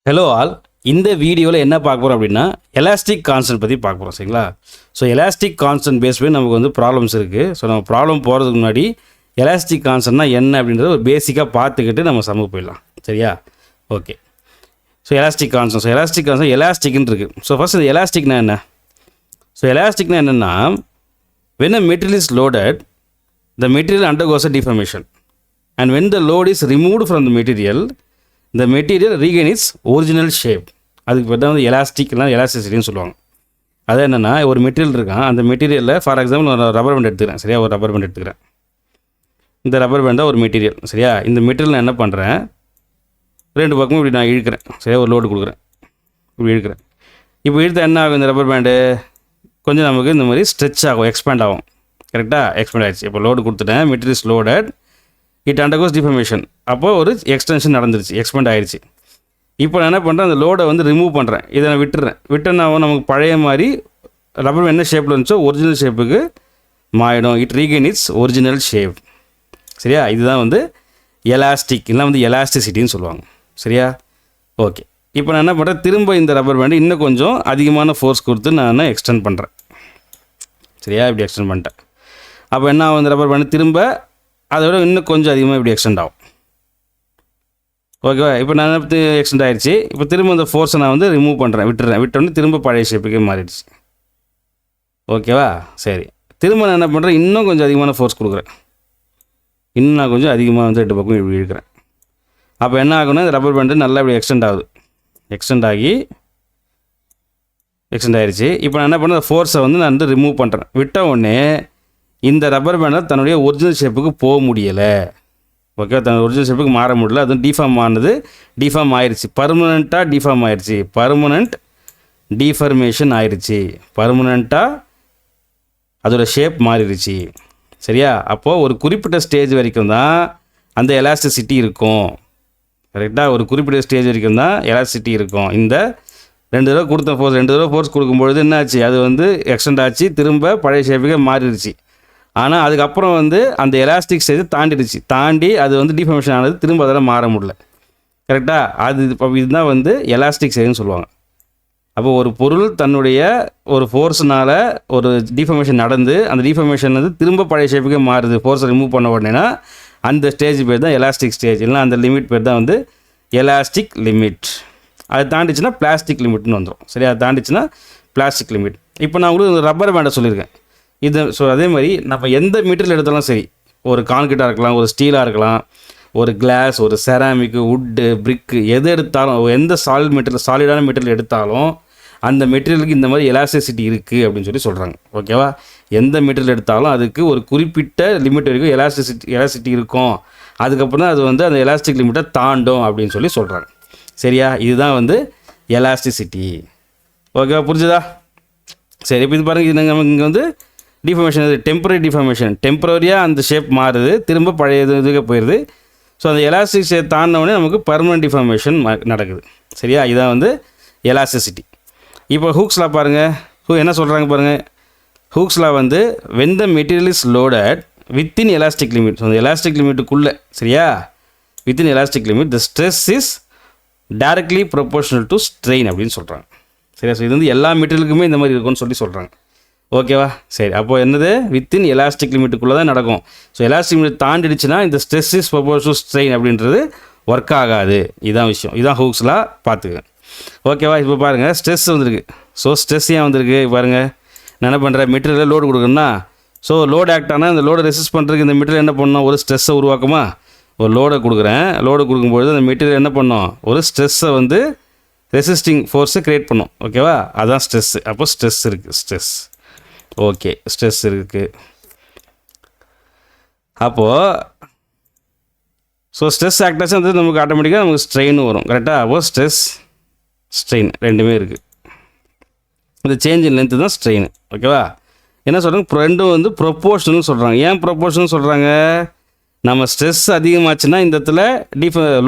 Hello all. இந்த வீடியோவில் என்ன பார்க்க போகிறோம் அப்படின்னா எலாஸ்டிக் கான்ஸ்டன்ட் பற்றி பார்க்க போகிறோம். சரிங்களா? ஸோ எலாஸ்டிக் கான்ஸ்டன்ட் பேஸ் பண்ணி நமக்கு வந்து ப்ராப்ளம்ஸ் இருக்குது. ஸோ நம்ம ப்ராப்ளம் போகிறதுக்கு முன்னாடி எலாஸ்டிக் கான்ஸ்டன்ட்னா என்ன அப்படின்றத ஒரு பேசிக்காக பார்த்துக்கிட்டு நம்ம சமூக போயிடலாம். சரியா? ஓகே. ஸோ எலாஸ்டிக் கான்ஸ்டன்ட் எலாஸ்டிக்னு இருக்குது. ஸோ ஃபஸ்ட் இந்த எலாஸ்டிக்னா என்ன? ஸோ எலாஸ்டிக்னா என்னென்னா, when a material is loaded, the material undergoes a deformation, and when the load is removed from the material regain its original shape. அதுக்கு பேர் தான் வந்து எலாஸ்டிசிட்டின்னு சொல்லுவாங்க. அது என்னென்னா, ஒரு மெட்டீரியல் இருக்கான், அந்த மெட்டீரியலில் ஃபார் எக்ஸாம்பிள் ஒரு ரப்பர் பேண்ட் எடுத்துக்கிறேன். சரியா? ஒரு ரப்பர் பேண்ட் எடுத்துக்கிறேன். இந்த ரப்பர் பேண்ட் தான் ஒரு மெட்டீரியல். சரியா? இந்த மெட்டீரியல் நான் என்ன பண்ணுறேன், ரெண்டு பக்கமும் இப்படி நான் இழுக்கிறேன். சரியா? ஒரு லோடு கொடுக்குறேன், இப்படி இழுக்கிறேன். இப்போ இழுத்த என்ன ஆகும், இந்த ரப்பர் பேண்டு கொஞ்சம் நமக்கு இந்த மாதிரி ஸ்ட்ரெச் ஆகும், எக்ஸ்பேண்ட் ஆகும். கரெக்டாக? எக்ஸ்பேண்ட் ஆகிடுச்சு. இப்போ லோடு கொடுத்துட்டேன், materials loaded, it undergoes deformation. அப்போது ஒரு எக்ஸ்டென்ஷன் நடந்துருச்சு, எக்ஸ்பேண்ட் ஆகிடுச்சு. இப்போ நான் என்ன பண்ணுறேன், அந்த லோடை வந்து ரிமூவ் பண்ணுறேன். இதை நான் விட்டுறேன்னா நமக்கு பழைய மாதிரி ரப்பர் என்ன ஷேப்பில் இருந்துச்சோ ஒரிஜினல் ஷேப்புக்கு மாறிடும். It regain it's original shape. சரியா? இதுதான் வந்து எலாஸ்டிக், இல்லை வந்து எலாஸ்டிசிட்டின்னு சொல்லுவாங்க. சரியா? ஓகே. இப்போ நான் என்ன பண்ணுறேன், திரும்ப இந்த ரப்பர் பேண்டு இன்னும் கொஞ்சம் அதிகமான ஃபோர்ஸ் கொடுத்து நான் எக்ஸ்டெண்ட் பண்ணுறேன். சரியா? இப்படி எக்ஸ்டெண்ட் பண்ணிட்டேன். அப்போ என்ன ஆகும், இந்த ரப்பர் பேண்டு திரும்ப அதை விட இன்னும் கொஞ்சம் அதிகமாக இப்படி எக்ஸ்டெண்ட் ஆகும். ஓகேவா? இப்போ நான் எக்ஸ்டெண்ட் ஆகிடுச்சு. இப்போ திரும்ப இந்த ஃபோர்ஸை நான் வந்து ரிமூவ் பண்ணுறேன், விட்டோன்னே திரும்ப பழைய ஷேப்புக்கே மாறிடுச்சு. ஓகேவா? சரி. திரும்ப நான் என்ன பண்ணுறேன், இன்னும் கொஞ்சம் அதிகமான ஃபோர்ஸ் கொடுக்குறேன். இன்னும் நான் கொஞ்சம் அதிகமாக வந்து ரெண்டு பக்கம் இப்படி இழுக்கிறேன். அப்போ என்ன ஆகுன்னா, இந்த ரப்பர் பேண்டு நல்லா இப்படி எக்ஸ்டெண்ட் ஆகுது. எக்ஸ்டெண்ட் ஆகிடுச்சு. இப்போ நான் என்ன பண்ணுறேன், ஃபோர்ஸை வந்து நான் வந்து ரிமூவ் பண்ணுறேன். விட்ட உடனே இந்த ரப்பர் பேண்டில் தன்னுடைய ஒரிஜினல் ஷேப்புக்கு போக முடியலை. ஓகே, தன் ஒரிஜினல் ஷேப்புக்கு மாற முடியல. அதுவும் டிஃபார்ம் ஆயிடுச்சு. பர்மனெண்ட்டாக டிஃபார்ம் ஆயிடுச்சு. பர்மனெண்ட் டிஃபர்மேஷன் ஆயிடுச்சு. பர்மனெண்ட்டாக அதோட ஷேப் மாறிடுச்சு. சரியா? அப்போது ஒரு குறிப்பிட்ட ஸ்டேஜ் வரைக்கும் தான் அந்த எலாஸ்டிசிட்டி இருக்கும். கரெக்டாக? ஒரு குறிப்பிட்ட ஸ்டேஜ் வரைக்கும் தான் எலாஸ்டிசிட்டி இருக்கும். இந்த ரெண்டு தடவை ஃபோர்ஸ் கொடுக்கும்பொழுது என்னாச்சு, அது வந்து எக்ஸ்டெண்ட் ஆச்சு, திரும்ப பழைய ஷேப்புக்கே மாறிடுச்சு. ஆனால் அதுக்கப்புறம் வந்து அந்த எலாஸ்டிக் ஸ்டேஜை தாண்டி அது வந்து டிஃபர்மேஷன் ஆனது, திரும்ப அதெல்லாம் மாற முடியல. கரெக்டாக? இதுதான் வந்து எலாஸ்டிக் ஸ்டேஜ்னு சொல்லுவாங்க. அப்போ ஒரு பொருள் தன்னுடைய ஒரு ஃபோர்ஸ்னால் ஒரு டிஃபர்மேஷன் நடந்து அந்த டிஃபர்மேஷன் வந்து திரும்ப பழைய ஷேப்புக்கே மாறுது, ஃபோர்ஸை ரிமூவ் பண்ண உடனேனா அந்த ஸ்டேஜ் பேர் தான் எலாஸ்டிக் ஸ்டேஜ். இல்லைனா அந்த லிமிட் பேர் தான் வந்து எலாஸ்டிக் லிமிட். அது தாண்டிச்சுன்னா பிளாஸ்டிக் லிமிட்னு வந்துடும். சரி? அது தாண்டிச்சுன்னா பிளாஸ்டிக் லிமிட். இப்போ நான் உங்களுக்கு ரப்பர் பேண்டை சொல்லியிருக்கேன். ஸோ அதே மாதிரி நம்ம எந்த மெட்டீரியல் எடுத்தாலும் சரி, ஒரு கான்கிரீட்டாக இருக்கலாம், ஒரு ஸ்டீலாக இருக்கலாம், ஒரு கிளாஸ், ஒரு செராமிக்கு, வுட்டு, பிரிக்கு, எது எடுத்தாலும், எந்த சாலிடான மெட்டீரியல் எடுத்தாலும் அந்த மெட்டீரியலுக்கு இந்த மாதிரி எலாஸ்டிசிட்டி இருக்குது அப்படின்னு சொல்கிறாங்க. ஓகேவா? எந்த மெட்டீரியல் எடுத்தாலும் அதுக்கு ஒரு குறிப்பிட்ட லிமிட் வரைக்கும் எலாஸ்டிசிட்டி இருக்கும். அதுக்கப்புறம் தான் அது வந்து அந்த எலாஸ்டிக் லிமிட்டை தாண்டும் அப்படின்னு சொல்கிறாங்க. சரியா? இதுதான் வந்து எலாஸ்டிசிட்டி. ஓகேவா? புரிஞ்சுதா? சரி. இப்போ இது பாருங்கள், இது நமக்கு இங்கே வந்து டிஃபர்மேஷன், டெம்பரரி டிஃபர்மேஷன். டெம்பரரியாக அந்த ஷேப் மாறுது, திரும்ப பழைய இதுக்கு போயிடுது. ஸோ அந்த எலாஸ்டிக் ஷேப் தாண்டினோடனே நமக்கு பர்மனெண்ட் டிஃபர்மேஷன் நடக்குது. சரியா? இதுதான் வந்து எலாஸ்டிசிட்டி. இப்போ ஹூக்ஸ்லா பாருங்கள், என்ன சொல்கிறாங்க பாருங்கள். ஹூக்ஸ்லா வந்து when the material is loaded within elastic limit, so அந்த எலாஸ்டிக் லிமிட்டுக்குள்ளே, சரியா, within elastic limit the stress is directly proportional to strain அப்படின்னு சொல்கிறாங்க. சரியா? ஸோ இது வந்து எல்லா மெட்டீரியலுக்குமே இந்த மாதிரி இருக்கும்னு சொல்கிறாங்க. ஓகேவா? சரி. அப்போது என்னது, வித்தின் எலாஸ்டிக் லிமிட்டுக்குள்ளே தான் நடக்கும். ஸோ எலாஸ்டிக் லிமிட் தாண்டிடுச்சுன்னா இந்த stress is proportional to strain அப்படின்றது ஒர்க் ஆகாது. இதான் விஷயம். இதான் ஹூக்ஸ்லாம் பார்த்துக்க. ஓகேவா? இப்போ பாருங்கள், ஸ்ட்ரெஸ் வந்திருக்கு. ஸோ ஸ்ட்ரெஸ் ஏன் வந்திருக்கு பாருங்கள். நான் என்ன பண்ணுறேன், மெட்டீரியலில் லோடு கொடுக்குறேன்னா, ஸோ லோடு ஆக்ட் ஆனால் இந்த லோடை ரெசிஸ்ட் பண்ணுறதுக்கு இந்த மெட்டீரியல் என்ன பண்ணணும், ஒரு ஸ்ட்ரெஸ்ஸை உருவாக்குமா. ஒரு லோடை கொடுக்குறேன், லோடு கொடுக்கும்பொழுது அந்த மெட்டீரியல் என்ன பண்ணணும், ஒரு ஸ்ட்ரெஸ்ஸை வந்து ரெசிஸ்டிங் ஃபோர்ஸை க்ரியேட் பண்ணும். ஓகேவா? அதான் ஸ்ட்ரெஸ்ஸு. அப்போ ஸ்ட்ரெஸ் இருக்குது. ஓகே, ஸ்ட்ரெஸ் இருக்குது. அப்போது ஸோ ஸ்ட்ரெஸ் ஆக்டாச்சும் வந்து நமக்கு ஆட்டோமேட்டிக்காக நமக்கு ஸ்ட்ரெயின் வரும். கரெக்டாக? அப்போது ஸ்ட்ரெஸ், ஸ்ட்ரெயின் ரெண்டுமே இருக்குது. இந்த சேஞ்ச் இன் லென்த்து தான் ஸ்ட்ரெயின். ஓகேவா? என்ன சொல்கிறாங்க, ரெண்டும் வந்து ப்ரொப்போர்ஷனல்னு சொல்கிறாங்க. ஏன் ப்ரொப்போர்ஷனல் சொல்கிறாங்க, நம்ம ஸ்ட்ரெஸ் அதிகமாச்சுன்னா இந்த இடத்துல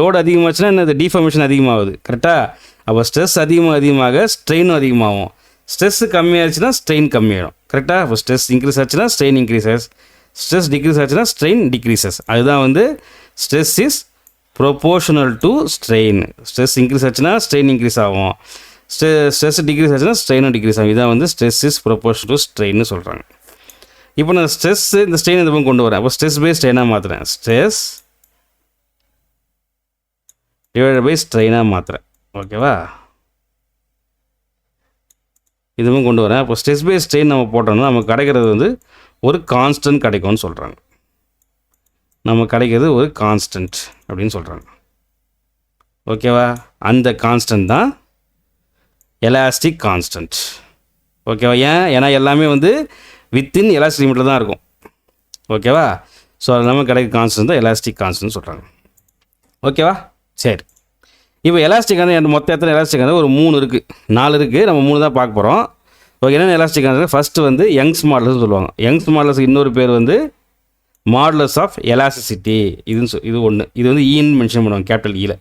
லோடு அதிகமாச்சுன்னா என்ன, டிஃபர்மேஷன் அதிகமாகுது. கரெக்டாக? அப்போ ஸ்ட்ரெஸ் அதிகமாக ஸ்ட்ரெயினும் அதிகமாகும். ஸ்ட்ரெஸ்ஸு கம்மியாகிடுச்சுன்னா ஸ்ட்ரெயின் கம்மியாகிடும். கரெக்டாக? அப்போ ஸ்ட்ரெஸ் இன்க்ரீஸ் ஆச்சுன்னா ஸ்ட்ரெயின் இன்க்ரீசஸ், ஸ்ட்ரெஸ் டிக்ரீஸ் ஆச்சுன்னா ஸ்ட்ரெயின் டிக்ரீசஸ். அதுதான் வந்து stress is proportional to strain. Stress increase ஆச்சுன்னா ஸ்ட்ரெயின் இன்க்ரீஸ் ஆகும், ஸ்ட்ரெஸ் டிக்ரீஸ் ஆச்சுன்னா ஸ்ட்ரெயினும் டிக்ரீஸ் ஆகும். இதான் வந்து ஸ்ட்ரெஸ் இஸ் ப்ரொபோஷனல் டு ஸ்ட்ரெயின்னு சொல்கிறாங்க. இப்போ நான் ஸ்ட்ரெஸ் இந்த ஸ்ட்ரெயின் இந்த பக்கம் கொண்டு வரேன். அப்போ ஸ்ட்ரெஸ் பை ஸ்ட்ரெயினாக மாற்றுறேன், ஸ்ட்ரெஸ் டிவைடட் பை ஸ்ட்ரெயினாக மாற்றுறேன். ஓகேவா, இதுவும் கொண்டு வரேன். அப்போ ஸ்ட்ரெஸ் பை ஸ்ட்ரெயின் நம்ம போட்டோம்னா நமக்கு கிடைக்கிறது வந்து ஒரு கான்ஸ்டன்ட் கிடைக்கும்னு சொல்கிறாங்க. நம்ம கிடைக்கிறது ஒரு கான்ஸ்டன்ட் அப்படின்னு சொல்கிறாங்க. ஓகேவா, அந்த கான்ஸ்டன்ட் தான் எலாஸ்டிக் கான்ஸ்டன்ட். ஓகேவா, ஏன்னா எல்லாமே வந்து வித்தின் எலாஸ்டிக் லிமிட்டில் தான் இருக்கும். ஓகேவா, ஸோ அது நம்ம கிடைக்கிற கான்ஸ்டன்ட் தான் எலாஸ்டிக் கான்ஸ்டன்ட் சொல்கிறாங்க. ஓகேவா, சரி. இப்போ எலாஸ்டிக் வந்து மொத்தம் எத்தனை எலாஸ்டிக் வந்து ஒரு 3 இருக்குது, 4 இருக்குது. நம்ம 3 தான் பார்க்க போகிறோம். ஓகே, என்னென்ன எலாஸ்டிக் வந்து ஃபஸ்ட்டு வந்து யங்ஸ் மாடுலஸ்ன்னு சொல்லுவாங்க. யங்ஸ் மாடுலஸுக்கு இன்னொரு பேர் வந்து மாடுலஸ் ஆஃப் எலாஸ்டிசிட்டி. இது ஒன்று, இது வந்து ஈன்னு மென்ஷன் பண்ணுவாங்க கேபிட்டல் ஈல.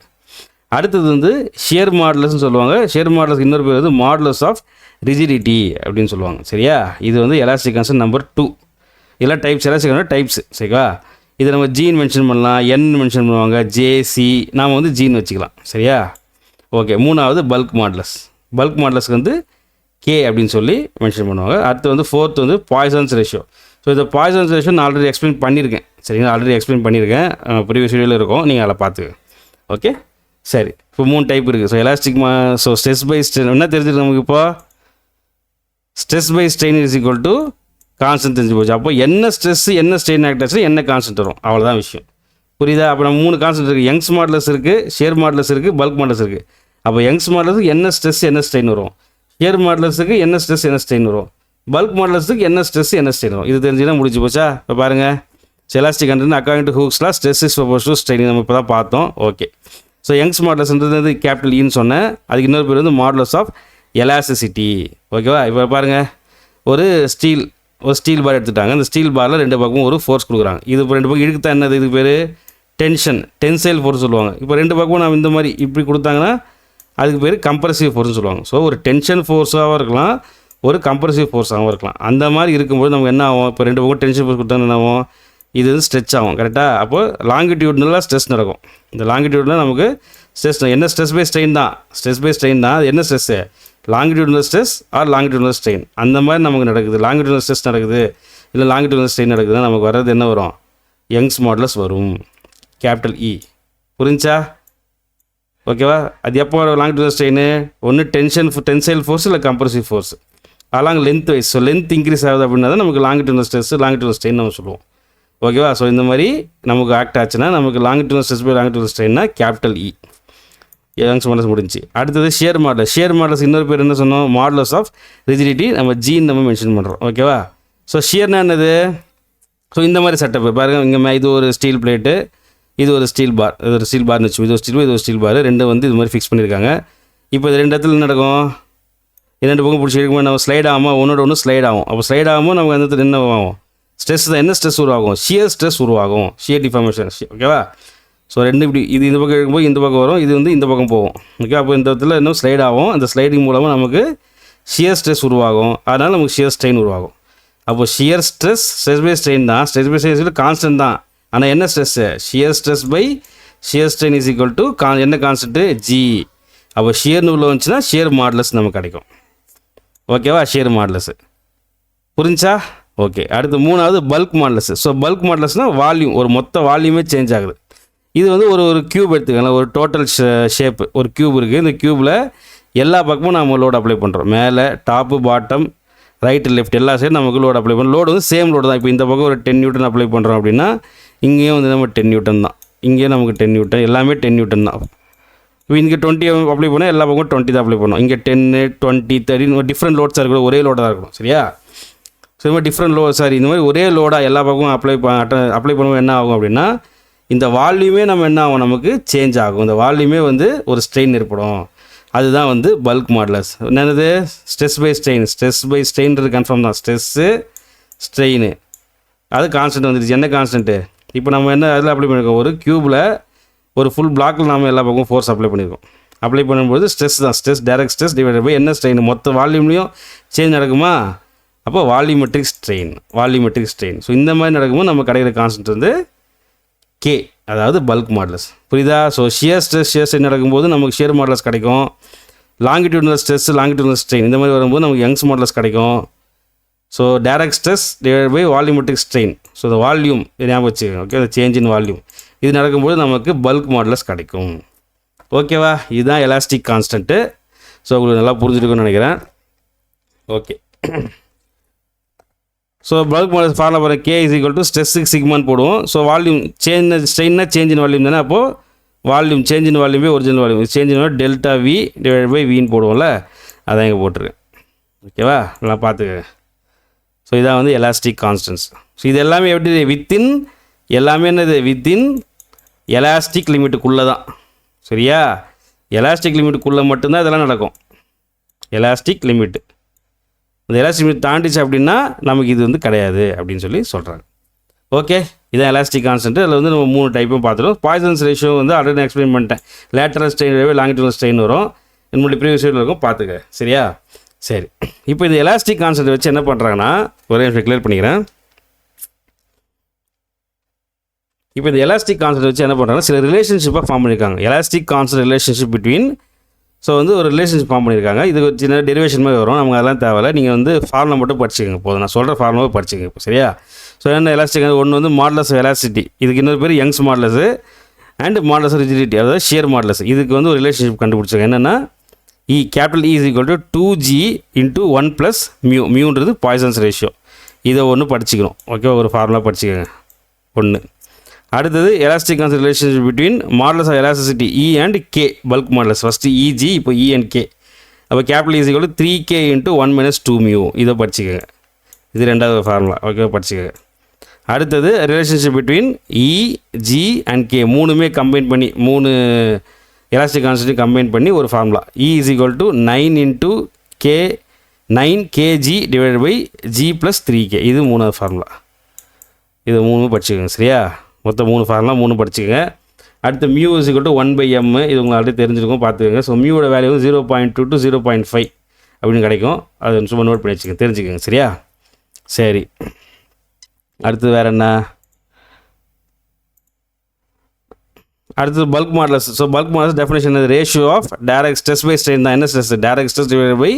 அடுத்தது வந்து ஷியர் மாடுலஸ்ன்னு சொல்லுவாங்க. ஷியர் மாடுலஸ்க்கு இன்னொரு பேர் வந்து மாடுலஸ் ஆஃப் ரிஜிடிட்டி அப்படின்னு சொல்லுவாங்க. சரியா, இது வந்து எலாஸ்டிக் கான்ஸ்டன்ட் நம்பர் 2. இதெல்லாம் டைப்ஸ், எலாஸ்டிக் கான்ஸ்டன்ட் டைப்ஸ். சரிவா, இதை நம்ம ஜீன் மென்ஷன் பண்ணலாம், என் மென்ஷன் பண்ணுவாங்க, ஜேசி, நாம் வந்து ஜீன் வச்சுக்கலாம். சரியா, ஓகே. மூணாவது பல்க் மாடுலஸ். பல்க் மாடுலஸ்க்கு வந்து கே அப்படின்னு சொல்லி மென்ஷன் பண்ணுவாங்க. அடுத்து வந்து ஃபோர்த் வந்து பாய்சன்ஸ் ரேஷியோ. ஸோ இந்த பாய்சன்ஸ் ரேஷியோ நான் ஆல்ரெடி எக்ஸ்பிளைன் பண்ணியிருக்கேன். சரிங்களா, ஆல்ரெடி எக்ஸ்பிளைன் பண்ணியிருக்கேன், ப்ரீவியஸ் வீடியோவில் இருக்கும், நீங்கள் அதில் பார்த்துக்க. ஓகே, சரி. இப்போ 3 டைப் இருக்குது. So elastic so stress by strain என்ன தெரிஞ்சுருக்கு நமக்கு? இப்போ stress by strain is equal to constant தெரிஞ்சு போச்சு. அப்போ என்ன ஸ்ட்ரெஸ் என்ன ஸ்ட்ரெயின் ஆக்ட் ஆச்சு என்ன கான்ஸ்டன்ட் வரும், அவ்வளோதான் விஷயம். புரியுதா? அப்போ நம்ம 3 கான்ஸ்டன்ட் இருக்குது. யங்ஸ் மாடுலஸ் இருக்குது, ஷியர் மாடுலஸ் இருக்குது, பல்க் மாடுலஸ் இருக்குது. அப்போ யங்ஸ் மாடுலஸுக்கு என்ன ஸ்ட்ரெஸ் என்ன ஸ்ட்ரெயின் வரும், ஷியர் மாடுலஸுக்கு என்ன ஸ்ட்ரெஸ் என்ன ஸ்ட்ரெயின் வரும், பல்க் மாடுலஸுக்கு என்ன ஸ்ட்ரெஸ் என்ன ஸ்ட்ரெயின் வரும். இது தெரிஞ்சுன்னா முடிஞ்சு போச்சா? இப்போ பாருங்கள், elastic content according to Hooke's law stress is proportional to strain நம்ம இப்போ தான் பார்த்தோம். ஓகே, ஸோ யங்ஸ் மாடுலஸ்ன்றது கேபிட்டல் ஈன்னு சொன்னேன். அதுக்கு இன்னொரு பேர் வந்து மாடுலஸ் ஆஃப் எலாஸ்டிசிட்டி. ஓகேவா, இப்போ பாருங்கள், ஒரு ஸ்டீல் பார் எடுத்துட்டாங்க. இந்த ஸ்டீல் பாரில் 2 பக்கமும் ஒரு ஃபோர்ஸ் கொடுக்குறாங்க. இது இப்போ 2 பக்கம் இழுக்குத்தான் என்னது, இதுக்கு பேர் டென்சைல் ஃபோர்ஸ் சொல்லுவாங்க. இப்போ 2 பக்கமும் நம்ம இந்த மாதிரி இப்படி கொடுத்தாங்கன்னா அதுக்கு பேர் கம்ப்ரசிவ் ஃபோர்ஸ்னு சொல்லுவாங்க. ஸோ ஒரு டென்ஷன் ஃபோர்ஸாகவும் இருக்கலாம், ஒரு கம்ப்ரசிவ் ஃபோர்ஸாகவும் இருக்கலாம். அந்த மாதிரி இருக்கும்போது நமக்கு என்ன ஆகும், இப்போ 2 பக்கம் டென்ஷன் ஃபோர்ஸ் கொடுத்தாங்க என்ன ஆகும், இது வந்து ஸ்ட்ரெச் ஆகும். கரெக்டாக, அப்போது லாங்கிடியூட்னலாக ஸ்ட்ரெஸ் நடக்கும். இந்த லாங்கிடியூட்னால் நமக்கு ஸ்ட்ரெஸ் என்ன ஸ்ட்ரெஸ் பை ஸ்ட்ரெயின் தான், ஸ்ட்ரெஸ் பை ஸ்ட்ரெயின் தான். அது என்ன stress, longitudinal stress R longitudinal strain. அந்த மாதிரி நமக்கு நடக்குது. லாங்கிடியூட்னல் ஸ்ட்ரெஸ் நடக்குது இல்லை லாங்கிடியூட்னல் ஸ்ட்ரெயின் நடக்குதுன்னா நமக்கு வர்றது என்ன வரும், யங்ஸ் மாடுலஸ் வரும், கேபிட்டல் இ. புரிஞ்சா? ஓகேவா, அது எப்போ வரும் லாங்கிடியூட்னல் ஸ்ட்ரெயின், ஒன்று டென்சைல் ஃபோர்ஸ் இல்லை compressive force along length wise. So length increase ஆகுது அப்படின்னா தான் நமக்கு லாங்கிடியூட்னல் ஸ்ட்ரெஸ் லாங்கிடியூட்னல் ஸ்ட்ரெயின் நம்ம சொல்லுவோம். ஓகேவா, ஸோ இந்த மாதிரி நமக்கு ஆக்ட் ஆச்சுன்னா நமக்கு லாங்கிடியூட்னல் ஸ்ட்ரெஸ் பை லாங்கிடியூட்னல் ஸ்ட்ரெயின்னா கேபிட்டல் இ. யங்ஸ் மாடுலஸ் முடிஞ்சு. அடுத்தது ஷியர் மாடுலஸ். ஷியர் மாடுலஸ் இன்னொரு பேர் என்ன சொன்னோம், மாடுலஸ் ஆஃப் ரிஜிடிட்டி. நம்ம ஜீன் நம்ம மென்ஷன் பண்ணுறோம். ஓகேவா, ஸோ ஷியர்னா என்னது, ஸோ இந்த மாதிரி செட்டப் பாருங்கள். இங்கே இது ஒரு ஸ்டீல் பிளேட்டு, இது ஒரு ஸ்டீல் பார், இது ஒரு ஸ்டீல் பார்னு வச்சு, இது ஒரு ஸ்டீல், இது ஒரு ஸ்டீல் பார், 2 வந்து இது மாதிரி ஃபிக்ஸ் பண்ணியிருக்காங்க. இப்போ இது 2 இடத்துல என்ன நடக்கும், 2 பக்கம் பிடிச்சி எடுக்கும்போது நம்ம ஸ்லைட் ஆகாமல் ஒன்றோட ஒன்று ஸ்லைட் ஆகும். அப்போ ஸ்லைட் ஆகாமல் நமக்கு அந்த இடத்துல என்ன ஆகும், ஸ்ட்ரெஸ் தான். என்ன ஸ்ட்ரெஸ் உருவாகும், ஷியர் ஸ்ட்ரெஸ் உருவாகும், ஷியர் டிஃபார்மேஷன். ஓகேவா, ஸோ 2 இப்படி இது இந்த பக்கம் இருக்கும்போது இந்த பக்கம் வரும், இது வந்து இந்த பக்கம் போகும். ஓகே, அப்போ இந்த இடத்துல இன்னும் ஸ்லைட் ஆகும். அந்த ஸ்லைடிங் மூலமாக நமக்கு ஷியர் ஸ்ட்ரெஸ் உருவாகும். அதனால் நமக்கு ஷியர் ஸ்ட்ரெயின் உருவாகும். அப்போ ஷியர் ஸ்ட்ரெஸ் பை ஸ்ட்ரெயின் தான். ஸ்ட்ரெஸ் பை ஸ்ட்ரெயின் கான்ஸ்டன்ட் தான். ஆனால் என்ன stress, shear stress by shear strain is equal to என்ன கான்ஸ்டன்ட்டு, ஜி. அப்போ ஷியர்னு உள்ள வந்துச்சுன்னா ஷியர் மாடுலஸ் நமக்கு கிடைக்கும். ஓகேவா, ஷியர் மாடுலஸ் புரிஞ்சா? ஓகே, அடுத்து 3வது பல்க் மாடுலஸ். ஸோ பல்க் மாடுலஸ்னால் வால்யூம், ஒரு மொத்த வால்யூமே சேஞ்ச் ஆகுது. இது வந்து ஒரு கியூப் எடுத்துக்கலாம், ஒரு டோட்டல் ஷேப்பு. ஒரு கியூப் இருக்குது. இந்த கியூப்பில் எல்லா பக்கமும் நம்ம லோடு அப்ளை பண்ணுறோம். மேலே டாப்பு பாட்டம் ரைட்டு லெஃப்ட் எல்லா சைடும் நமக்கு லோடு அப்ளை பண்ணுறோம். லோடு வந்து சேம் லோடு தான். இப்போ இந்த பக்கம் ஒரு 10 நியூட்டன் அப்ளை பண்ணுறோம் அப்படின்னா இங்கேயும் வந்து நம்ம 10 நியூட்டன் தான். இங்கேயும் நமக்கு 10 நியூட்டன், எல்லாமே 10 நியூட்டன் தான். இப்போ இங்கே 20 அப்ளை பண்ணால் எல்லா பக்கம் 20 தான் அப்ளை பண்ணோம். இங்கே 10, 20, 30 டிஃப்ரெண்ட் லோட்ஸாக இருக்கணும், ஒரே லோடாக தான் இருக்கணும். சரியா, ஸோ இந்த மாதிரி டிஃப்ரெண்ட் இந்த மாதிரி ஒரே லோடாக எல்லா பக்கமும் அப்ளை பண்ணும்போது என்ன ஆகும் அப்படின்னா இந்த வால்யூமே நம்ம என்ன ஆகும், நமக்கு சேஞ்ச் ஆகும். இந்த வால்யூமே வந்து ஒரு ஸ்ட்ரெயின் ஏற்படும். அதுதான் வந்து பல்க் மாடுலஸ். என்னது, stress by strain. Stress by ஸ்ட்ரெயின்றது கன்ஃபார்ம் தான். ஸ்ட்ரெஸ்ஸு ஸ்ட்ரெயின் அது கான்ஸ்டன்ட் வந்துடுச்சு. என்ன கான்ஸ்டன்ட்டு, இப்போ நம்ம என்ன அதில் அப்ளை பண்ணியிருக்கோம், ஒரு க்யூப்பில் ஒரு ஃபுல் பிளாக்கில் நம்ம எல்லா பக்கமும் ஃபோர்ஸ் அப்ளை பண்ணியிருக்கோம். அப்ளை பண்ணும்போது ஸ்ட்ரெஸ் தான். Stress direct stress divided by என்ன ஸ்ட்ரெயின், மொத்த வால்யூம்லேயும் சேஞ்ச் நடக்குமா, அப்போ வால்யூமெட்ரிக் ஸ்ட்ரெயின். ஸோ இந்த மாதிரி நடக்கும்போது நம்ம கிடைக்கிற கான்ஸ்டன்ட் வந்து கே. அதாவது பல்க் மாடுலஸ். புரியுதா? ஸோ ஷியர் ஸ்ட்ரெஸ் நடக்கும்போது நமக்கு ஷியர் மாடுலஸ் கிடைக்கும். லாங்கிடியூடினல் ஸ்ட்ரெஸ் லாங்கிடியூடினல் ஸ்ட்ரெயின் இந்த மாதிரி வரும்போது நமக்கு யங்ஸ் மாடுலஸ் கிடைக்கும். So direct stress divide by volumetric strain. So இந்த வால்யூம் ஞாபகம் வச்சுக்கோங்க. ஓகே, இந்த சேஞ்ச் இன் வால்யூம் இது நடக்கும்போது நமக்கு பல்க் மாடுலஸ் கிடைக்கும். ஓகேவா? இதுதான் எலாஸ்டிக் கான்ஸ்டன்ட்டு. ஸோ உங்களுக்கு நல்லா புரிஞ்சுருக்குன்னு நினைக்கிறேன். Okay, so bulk modulus formula போகிற கே இஸ் ஈக்குவல் டு ஸ்ட்ரெஸ்ஸுக்கு சிக்மான்னு போடுவோம். ஸோ வால்யூம் சேஞ்ச் ஸ்ட்ரெயின்னா சேஞ்ச் இன் வால்யூம் தானே. அப்போது volume change in volume by original volume change in delta V divide by வின்னு போடுவோம்ல, அதான் இங்கே போட்டிருக்கேன். ஓகேவா? நல்லா பார்த்துக்க. ஸோ இதான் வந்து எலாஸ்டிக் கான்ஸ்டன்ஸ். ஸோ இது எல்லாமே எப்படி வித்தின் எல்லாமே என்னது வித்தின் எலாஸ்டிக் லிமிட்டுக்குள்ளே தான். சரியா? எலாஸ்டிக் லிமிட்டுக்குள்ளே மட்டும்தான் இதெல்லாம் நடக்கும். எலாஸ்டிக் லிமிட்டு இந்த எலாஸ்டிக் லிமிட் தாண்டிச்சு அப்படின்னா நமக்கு இது வந்து கிடையாது அப்படின்னு சொல்லி சொல்கிறாங்க. ஓகே, இதான் எலாஸ்டிக் கான்ஸ்டன்ட். அதில் வந்து நம்ம 3 டைப்பும் பார்த்துருவோம். பாய்சன்ஸ் ரேஷியோ வந்து ஆல்ரெடி நான் எக்ஸ்பிளைன் பண்ணிட்டேன். லேட்டரல் ஸ்ட்ரெயின் லாங்கிடியூடினல் ஸ்ட்ரெயின் வரும். என்னுடைய ப்ரீவியஸ் வீடியோவில் இருக்கும், பார்த்துக்க. சரியா? சரி, இப்போ இந்த எலாஸ்டிக் கான்ஸ்டன்ட் வச்சு என்ன பண்ணுறாங்கன்னா ஒரே நிமிஷம் கிளியர் பண்ணிக்கிறேன். இப்போ இந்த எலாஸ்டிக் கான்ஸ்டன்ட் வச்சு என்ன பண்ணுறாங்கன்னா சில ரிலேஷன்ஷிப்பாக ஃபார்ம் பண்ணியிருக்காங்க. Elastic constant relationship between. So வந்து ஒரு ரிலேஷன்ஷிப் ஃபார்ம் பண்ணியிருக்காங்க. இது ஒரு சின்ன டெரிவேஷன் மாதிரி வரும். நமக்கு அதெல்லாம் தேவையில்லை. நீங்கள் வந்து ஃபார்முலா மட்டும் படிச்சுக்கோங்க போதும். நான் சொல்கிற ஃபார்முலாவை படிச்சுக்கோங்க இப்போ. சரியா? ஸோ என்ன எலாஸ்டிக் ஒன்று வந்து மாடுலஸ் ஆஃப் எலாஸ்டிசிட்டி, இதுக்கு இன்னொரு பேர் Young's modulus and modulus of rigidity, அதாவது ஷியர் மாடுலஸ். இதுக்கு வந்து ஒரு ரிலேஷன்ஷிப் கண்டுபிடிச்சாங்க. என்னென்னா capital E is equal to 2g into 1 + mu. மியூன்றது பாய்சன்ஸ் ரேஷியோ. இதை ஒன்று படிச்சுக்கணும். ஓகே, ஒரு ஃபார்முலா படிச்சுக்கோங்க. ஒன்று. அடுத்தது elastic constant relationship between modulus of elasticity E and K bulk modulus. First E G, இப்போ இ அண்ட் கே. அப்போ capital is equal to 3k into 1 - 2 mu. இதை படிச்சுக்கோங்க. இது ரெண்டாவது ஃபார்முலா. ஓகே, படிச்சுக்கோங்க. அடுத்தது relationship between E, G and K. மூணுமே combine பண்ணி 3 எலாஸ்டிக் கான்ஸ்டன்ட் கம்பைன் பண்ணி ஒரு formula. E is equal to 9 into K 9kg divide by G plus 3k. இது 3வது ஃபார்முலா. இது 3 படிச்சுக்கோங்க. சரியா? மொத்தம் 3 ஃபார்முலா 3 படிச்சுக்கோங்க. அடுத்து mu is equal to 1/m. இது உங்களுக்கு ஆல்ரெடி தெரிஞ்சிருக்கும், பார்த்துக்கோங்க. ஸோ மியூவோட வேல்யூ வந்து 0.2 to 0.5 அப்படின்னு கிடைக்கும். அது சும்மா நோட் பண்ணி வச்சுக்கோங்க, தெரிஞ்சுக்கோங்க. சரியா? சரி, அடுத்தது வேறு என்ன? அடுத்தது bulk modulus. So bulk modulus definition ratio of direct stress by strain தான். என்ன stress? Direct stress divide by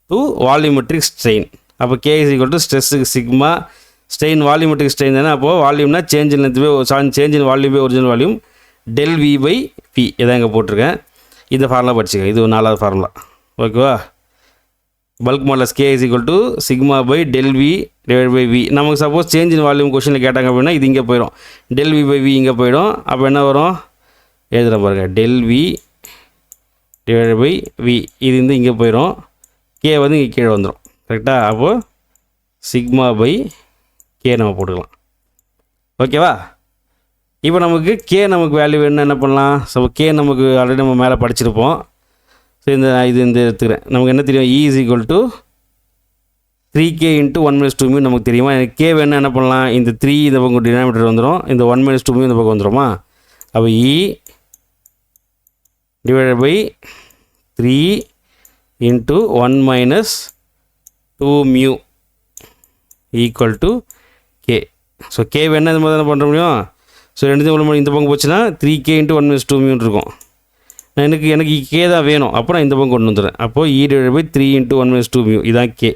2 volumetric strain. அப்போ கே இஸ் ஈக்குவல் டு ஸ்ட்ரெஸ்ஸுக்கு சிக்மா, ஸ்ட்ரெயின் வால்யூமெட்ரிக் ஸ்ட்ரெயின் தானே. அப்போது வால்யூம்னா change in length by change in volume by original volume del V by P. இதான் இங்கே போட்டிருக்கேன். இந்த ஃபார்முலா படிச்சுக்கோங்க. இது 4வது ஃபார்முலா. ஓகேவா? Bulk modulus K is equal to sigma by del V divide by V. நமக்கு சப்போஸ் சேஞ்ச் இன் வால்யூம் கொஷனில் கேட்டாங்க அப்படின்னா இது இங்கே போயிடும். டெல் வி பை வி இங்கே போயிடும். அப்போ என்ன வரும்? எழுதுகிற பாருங்க. Del V divide by V இது வந்து இங்கே போயிடும். கே வந்து இங்கே கீழே வந்துடும். கரெக்டாக? அப்போது சிக்மா பை கே நம்ம போட்டுக்கலாம். ஓகேவா? இப்போ நமக்கு கே நமக்கு வேல்யூ வேணும்னா என்ன பண்ணலாம்? ஸோ கே நமக்கு ஆல்ரெடி நம்ம மேலே படிச்சிருப்போம். ஸோ இந்த எடுத்துக்கிறேன். நமக்கு என்ன தெரியும்? E is equal to 3k into 1 - 2 mu நமக்கு தெரியுமா? எனக்கு கே வேணும்னா என்ன பண்ணலாம்? இந்த 3 இந்த பக்கம் டினாமினேட்டர் வந்துடும். இந்த 1 - 2 மியூ இந்த பக்கம் வந்துடுமா? அப்போ E divided by 3 into 1 - 2 mu equal to K. So K வேணால் இந்த மாதிரி தானே பண்ணுற முடியும். ஸோ ரெண்டு இந்த பக்கம் போச்சுன்னா 3k இன்ட்டு 1 - 2 மியூன்னு இருக்கும். எனக்கு கே தான் வேணும். அப்போ நான் இந்த பக்கம் கொண்டு வந்துடுறேன். அப்போது E divide by 3 into 1 - 2 mu இதான் கே.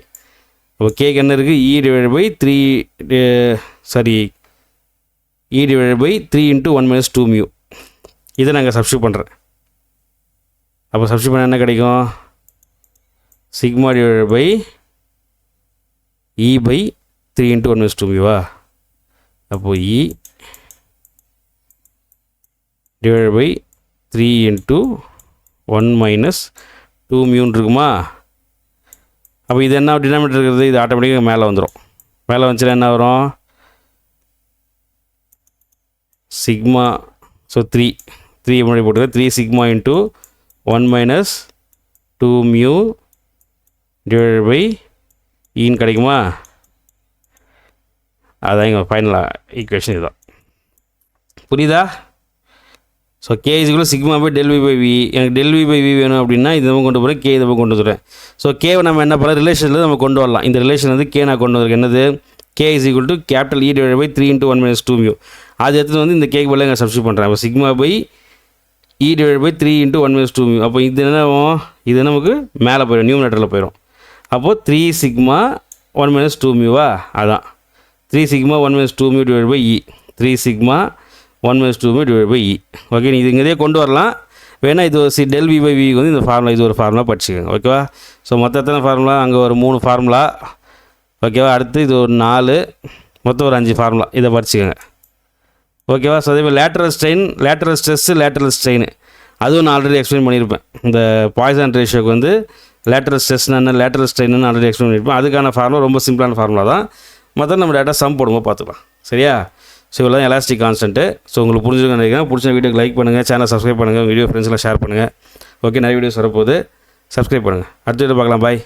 அப்போ கேக்கு என்ன இருக்குது? E divide by 3 E divide by 3 into 1 - 2 mu. இதை நாங்கள் சப்ஸ்டியூட் பண்ணுறேன். அப்போ சப்ஸ்டியூட் பண்ண என்ன கிடைக்கும்? Sigma divide by E by 3 into 1 - 2 மியூவா? அப்போது இ டிவைட் பை 3 இன்ட்டு 1 - 2 மியூன்னு இருக்குமா? அப்போ இது என்ன டினாமினேட்டர் இருக்கிறது? இது ஆட்டோமேட்டிக்காக மேலே வந்துடும். மேலே வந்துச்சுன்னா என்ன வரும்? சிக்மா. ஸோ 3 முன்னாடி போட்டுருக்கேன். 3 sigma into 1 - 2 mu divide by இன்னு கிடைக்குமா? அதான் இங்கே ஃபைனலாக ஈக்குவேஷன் இதுதான். புரியுதா? So K is equal sigma by del V by V. எனக்கு டெல் வி பை வி வேணும் அப்படின்னா இது நம்ம கொண்டு போகிறேன். கே இதை கொண்டு வந்துடுறேன். ஸோ கேவை நம்ம என்ன பண்ணலாம்? ரிலேஷனில் நம்ம கொண்டு வரலாம். இந்த ரிலேஷன் வந்து கே நான் கொண்டு வந்திருக்கேன். என்னது? K is equal to capital E divide by 3 into 1 - 2 mu. அது எடுத்துகிட்டு வந்து இந்த கேக் பதிலாக இங்கே சப்ஸ்டியூட் பண்ணுறேன். அப்போ sigma by E divide by 3 × 1 - 2μ. அப்போ இது என்ன ஆகும், இது நமக்கு மேலே போயிடும், நியூமரேட்டரில் போயிடும். அப்போது 3 சிக்மா 1 - 2μவா, அதான் 3 sigma 1 - 2μ divide by E, 3 sigma 1 - 2μ divide by E. Okay, நீ இது இங்கேயே கொண்டு வரலாம். வேணால் இது ஒரு del v by v வந்து இந்த ஃபார்முலா, இது ஒரு ஃபார்முலா படிச்சுக்கோங்க. ஓகேவா? ஸோ மொத்த எத்தனை ஃபார்முலா, அங்கே ஒரு 3 ஃபார்முலா. ஓகேவா? அடுத்து இது ஒரு 4, மொத்தம் ஒரு 5 ஃபார்முலா, இதை படிச்சுக்கோங்க. ஓகேவா? ஸோ அதே மாதிரி lateral strain, lateral stress, lateral strain, அதுவும் நான் ஆல்ரெடி எக்ஸ்பிளைன் பண்ணியிருப்பேன். இந்த பாய்சன் ரேஷியோக்கு வந்து லேட்டரல் ஸ்ட்ரெஸ்னா என்ன, லேட்டரல் ஸ்ட்ரெயின்னு ஆல்ரெடி எக்ஸ்பிளைன் பண்ணியிருப்பேன். அதுக்கான ஃபார்முலா ரொம்ப சிம்பிளான ஃபார்முலா தான். மற்ற நம்ம டேட்டா சம் போடும்போது பார்த்துக்கலாம். சரியா? ஸோ இவ்வளோ தான் எலாஸ்டிக் கான்ஸ்டன்ட்டு. ஸோ உங்களுக்கு புரிஞ்சுக்க நினைக்கிறேன். பிடிச்ச வீடியோக்கு லைக் பண்ணுங்கள், சேனல் சப்ஸ்கிரைப் பண்ணுங்கள், வீடியோ ஃப்ரெண்ட்ஸ்லாம் ஷேர் பண்ணுங்கள். ஓகே, நிறைய வீடியோஸ் வரப்போகுது, சப்ஸ்கிரைப் பண்ணுங்கள். அடுத்த வீடியோ பார்க்கலாம். பாய்.